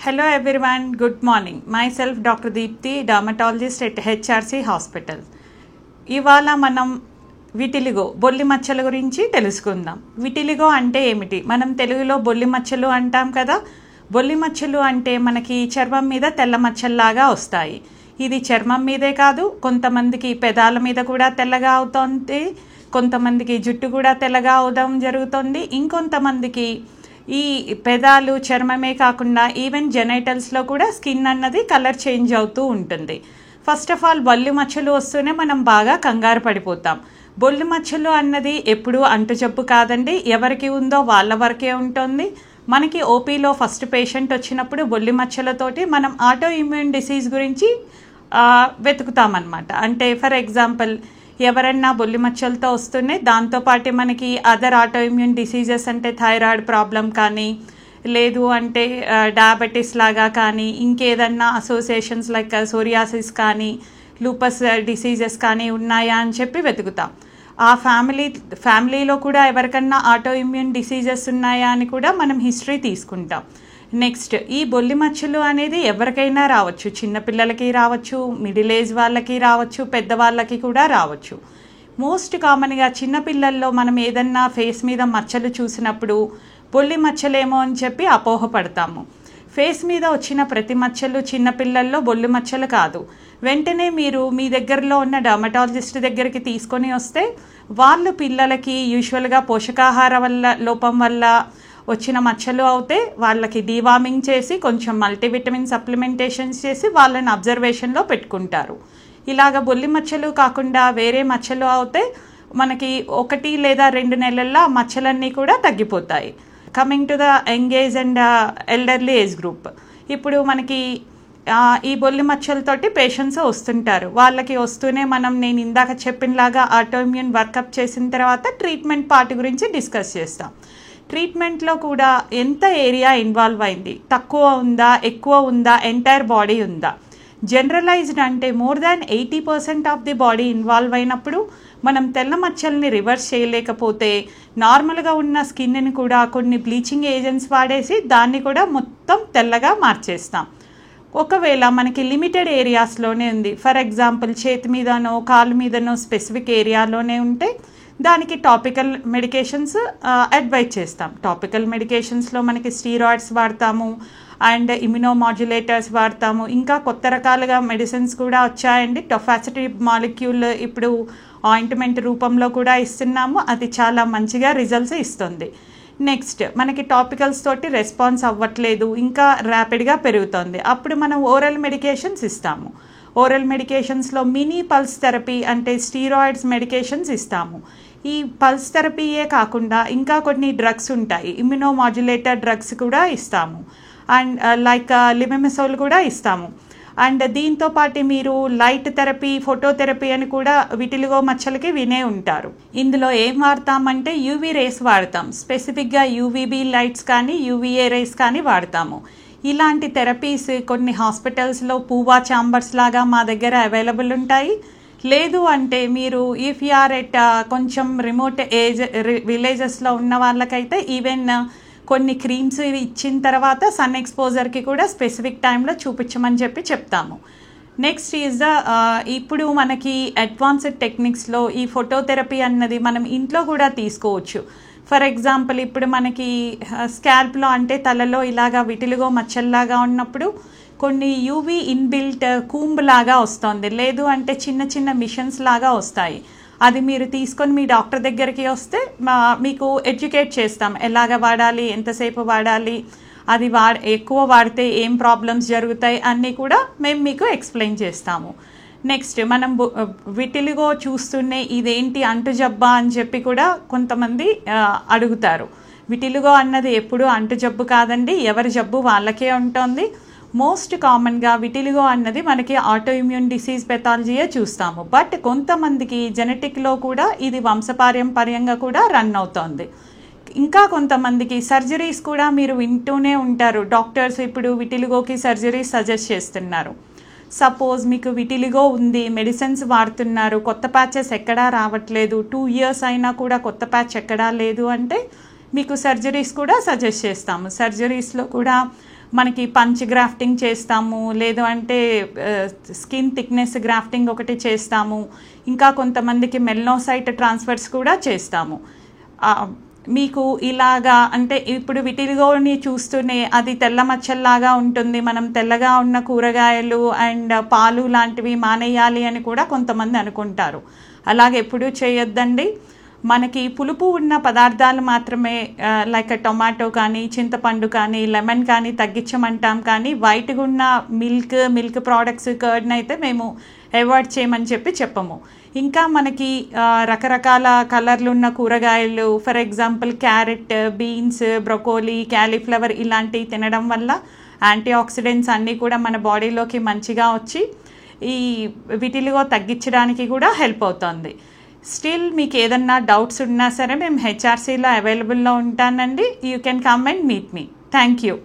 Hello everyone, good morning. Myself Dr. Deepthi, dermatologist at HRC Hospital. ఇవాళ మనం vitiligo బొల్లి మచ్చల గురించి తెలుసుకుందాం. విటిలిగో అంటే ఏమిటి? మనం తెలుగులో బొల్లి మచ్చలు అంటాం కదా. బొల్లి మచ్చలు అంటే మనకి చర్మం మీద తెల్ల మచ్చల్లాగా వస్తాయి. ఇది చర్మం మీదే కాదు, కొంతమందికి పెదాల మీద కూడా తెల్లగా అవుతుంది, కొంతమందికి జుట్టు కూడా తెల్లగా అవడం జరుగుతుంది, ఇంకొంతమందికి ఈ పెదాలు చర్మమే కాకుండా ఈవెన్ జెనైటల్స్లో కూడా స్కిన్ అన్నది కలర్ చేంజ్ అవుతూ ఉంటుంది. ఫస్ట్ ఆఫ్ ఆల్ బొల్లి మచ్చలు వస్తూనే మనం బాగా కంగారు పడిపోతాం. బొల్లి మచ్చలు అన్నది ఎప్పుడూ అంటు జబ్బు కాదండి, ఎవరికి ఉందో వాళ్ళ వరకే ఉంటుంది. మనకి ఓపీలో ఫస్ట్ పేషెంట్ వచ్చినప్పుడు బొల్లి మచ్చలతోటి మనం ఆటో ఇమ్యూన్ డిసీజ్ గురించి వెతుకుతామన్నమాట. అంటే ఫర్ ఎగ్జాంపుల్ ఎవరన్నా బొల్లి మచ్చలతో వస్తున్నాయి, దాంతోపాటు మనకి అదర్ ఆటో ఇమ్యూన్ డిసీజెస్ అంటే థైరాయిడ్ ప్రాబ్లం కానీ, లేదు అంటే డయాబెటీస్ లాగా కానీ, ఇంకేదన్నా అసోసియేషన్స్ లైక్ సోరియాసిస్ కానీ, లూపస్ డిసీజెస్ కానీ ఉన్నాయా అని చెప్పి వెతుకుతాం. ఆ ఫ్యామిలీలో కూడా ఎవరికన్నా ఆటో ఇమ్యూన్ డిసీజెస్ ఉన్నాయా అని కూడా మనం హిస్టరీ తీసుకుంటాం. నెక్స్ట్, ఈ బొల్లి మచ్చలు అనేది ఎవరికైనా రావచ్చు, చిన్నపిల్లలకి రావచ్చు, మిడిల్ ఏజ్ వాళ్ళకి రావచ్చు, పెద్దవాళ్ళకి కూడా రావచ్చు. మోస్ట్ కామన్గా చిన్నపిల్లల్లో మనం ఏదన్నా ఫేస్ మీద మచ్చలు చూసినప్పుడు బొల్లి మచ్చలేమో అని చెప్పి అపోహపడతాము. ఫేస్ మీద వచ్చిన ప్రతి మచ్చలు చిన్నపిల్లల్లో బొల్లి మచ్చలు కాదు. వెంటనే మీరు మీ దగ్గరలో ఉన్న డర్మటాలజిస్ట్ దగ్గరికి తీసుకొని వస్తే వాళ్ళు పిల్లలకి యూజువల్గా పోషకాహార లోపం వల్ల వచ్చిన మచ్చలు అవుతే వాళ్ళకి డీవార్మింగ్ చేసి కొంచెం మల్టీవిటమిన్ సప్లిమెంటేషన్స్ చేసి వాళ్ళని అబ్జర్వేషన్లో పెట్టుకుంటారు. ఇలాగ బొల్లి మచ్చలు కాకుండా వేరే మచ్చలు అవుతే మనకి 1 లేదా 2 నెలల్లో ఆ మచ్చలన్నీ కూడా తగ్గిపోతాయి. Coming to the young age and elderly age group, ఇప్పుడు మనకి ఈ బొల్లి మచ్చలతోటి పేషెంట్స్ వస్తుంటారు. వాళ్ళకి వస్తూనే నేను ఇందాక చెప్పినలాగా ఆటో ఇమ్యూన్ వర్కప్ చేసిన తర్వాత ట్రీట్మెంట్ పార్ట్ గురించి డిస్కస్ చేస్తాం. ట్రీట్మెంట్లో కూడా ఎంత ఏరియా ఇన్వాల్వ్ అయింది, తక్కువ ఉందా, ఎక్కువ ఉందా, ఎంటైర్ బాడీ ఉందా, జనరలైజ్డ్ అంటే more than 80% of the body involve అయినప్పుడు మనం తెల్ల మచ్చల్ని రివర్స్ చేయలేకపోతే నార్మల్గా ఉన్న స్కిన్ని కూడా కొన్ని బ్లీచింగ్ ఏజెంట్స్ వాడేసి దాన్ని కూడా మొత్తం తెల్లగా మార్చేస్తాం. ఒకవేళ మనకి లిమిటెడ్ ఏరియాస్లోనే ఉంది, ఫర్ ఎగ్జాంపుల్ చేతి మీదనో కాలు మీదనో స్పెసిఫిక్ ఏరియాలోనే ఉంటే దానికి టాపికల్ మెడికేషన్స్ అడ్వైజ్ చేస్తాం. టాపికల్ మెడికేషన్స్లో మనకి స్టీరాయిడ్స్ వాడతాము అండ్ ఇమ్యునోమాడ్యులేటర్స్ వాడతాము. ఇంకా కొత్త రకాలుగా మెడిసిన్స్ కూడా వచ్చాయండి. టొఫాసిటివ్ మాలిక్యూల్ ఇప్పుడు ఆయింట్మెంట్ రూపంలో కూడా ఇస్తున్నాము, అది చాలా మంచిగా రిజల్ట్స్ ఇస్తుంది. నెక్స్ట్, మనకి టాపికల్స్ తోటి రెస్పాన్స్ అవ్వట్లేదు, ఇంకా ర్యాపిడ్గా పెరుగుతుంది, అప్పుడు మనం ఓరల్ మెడికేషన్స్ ఇస్తాము. ఓరల్ మెడికేషన్స్లో మినీ పల్స్ థెరపీ అంటే స్టీరాయిడ్స్ మెడికేషన్స్ ఇస్తాము. ఈ పల్స్ థెరపీయే కాకుండా ఇంకా కొన్ని డ్రగ్స్ ఉంటాయి, ఇమ్యునోమాడ్యులేటర్ డ్రగ్స్ కూడా ఇస్తాము, అండ్ లైక్ లిబెమిసోల్ కూడా ఇస్తాము. అండ్ దీంతో పాటు మీరు లైట్ థెరపీ, ఫోటోథెరపీ అని కూడా విటిలిగో మచ్చలకి వినే ఉంటారు. ఇందులో ఏం వాడతామంటే యూవీ రేస్ వాడతాం, స్పెసిఫిక్గా యూవీబీ లైట్స్ కానీ యూవీఏ రేస్ కానీ వాడతాము. ఇలాంటి థెరపీస్ కొన్ని హాస్పిటల్స్లో పూవా ఛాంబర్స్ లాగా మా దగ్గర అవైలబుల్ ఉంటాయి. లేదు అంటే మీరు ఇఫ్ యు ఆర్ ఎట్ కొంచెం రిమోట్ విలేజెస్లో ఉన్న వాళ్ళకైతే ఈవెన్ కొన్ని క్రీమ్స్ ఇచ్చిన తర్వాత సన్ ఎక్స్పోజర్కి కూడా స్పెసిఫిక్ టైంలో చూపించమని చెప్తాము. నెక్స్ట్ ఈజ్ ఇప్పుడు మనకి అడ్వాన్స్డ్ టెక్నిక్స్లో ఈ ఫోటోథెరపీ అన్నది మనం ఇంట్లో కూడా తీసుకోవచ్చు. ఫర్ ఎగ్జాంపుల్ ఇప్పుడు మనకి స్కాల్ప్లో అంటే తలలో ఇలాగా విటిలిగో మచ్చల్లాగా ఉన్నప్పుడు కొన్ని యూవీ ఇన్బిల్ట్ కూంబ్ లాగా వస్తుంది, లేదు అంటే చిన్న చిన్న మిషన్స్ లాగా వస్తాయి. అది మీరు తీసుకొని మీ డాక్టర్ దగ్గరికి వస్తే మీకు ఎడ్యుకేట్ చేస్తాం, ఎలాగ వాడాలి, ఎంతసేపు వాడాలి, అది ఎక్కువ వాడితే ఏం ప్రాబ్లమ్స్ జరుగుతాయి అన్నీ కూడా మేము మీకు ఎక్స్ప్లెయిన్ చేస్తాము. నెక్స్ట్, మనం విటిలిగో చూస్తూనే ఇదేంటి అంటు జబ్బా అని చెప్పి కూడా కొంతమంది అడుగుతారు. విటిలిగో అన్నది ఎప్పుడూ అంటు జబ్బు కాదండి, ఎవరి జబ్బు వాళ్ళకే ఉంటుంది. మోస్ట్ కామన్గా విటిలిగో అన్నది మనకి ఆటో ఇమ్యూన్ డిసీజ్ పెథాలజీయే చూస్తాము, బట్ కొంతమందికి జెనెటిక్లో కూడా ఇది వంశపారంపర్యంగా కూడా రన్ అవుతోంది. ఇంకా కొంతమందికి సర్జరీస్ కూడా మీరు వింటూనే ఉంటారు, డాక్టర్స్ ఇప్పుడు విటిలిగోకి సర్జరీస్ సజెస్ట్ చేస్తున్నారు. సపోజ్ మీకు విటిలిగో ఉంది, మెడిసిన్స్ వాడుతున్నారు, కొత్త ప్యాచెస్ ఎక్కడా రావట్లేదు, 2 years అయినా కూడా కొత్త ప్యాచ్ ఎక్కడా లేదు అంటే మీకు సర్జరీస్ కూడా సజెస్ట్ చేస్తాము. సర్జరీస్లో కూడా మనకి పంచ్ గ్రాఫ్టింగ్ చేస్తాము, లేదు అంటే స్కిన్ థిక్నెస్ గ్రాఫ్టింగ్ ఒకటి చేస్తాము, ఇంకా కొంతమందికి మెల్నోసైట్ ట్రాన్స్ఫర్స్ కూడా చేస్తాము. మీకు ఇలాగా అంటే ఇప్పుడు విటిలిగోని చూస్తూనే అది తెల్ల మచ్చల్లాగా ఉంటుంది, మనం తెల్లగా ఉన్న కూరగాయలు అండ్ పాలు లాంటివి మానేయాలి అని కూడా కొంతమంది అనుకుంటారు. అలాగే ఎప్పుడూ చేయొద్దండి. మనకి పులుపు ఉన్న పదార్థాలు మాత్రమే లైక్ టొమాటో కానీ, చింతపండు కానీ, లెమన్ కానీ తగ్గించమంటాం. కానీ వైట్గా ఉన్న మిల్క్ ప్రోడక్ట్స్, కర్డ్ని అయితే మేము అవాయిడ్ చేయమని చెప్పము. ఇంకా మనకి రకరకాల కలర్లు ఉన్న కూరగాయలు, for example carrot, beans, broccoli, cauliflower ఇలాంటివి తినడం వల్ల యాంటీ ఆక్సిడెంట్స్ అన్నీ కూడా మన బాడీలోకి మంచిగా వచ్చి ఈ విటిలిగో తగ్గించడానికి కూడా హెల్ప్ అవుతుంది. స్టిల్ మీకు ఏదన్నా డౌట్స్ ఉన్నా సరే మేము హెచ్ఆర్సీలో అవైలబుల్లో ఉంటానండి. You can come and meet me. Thank you.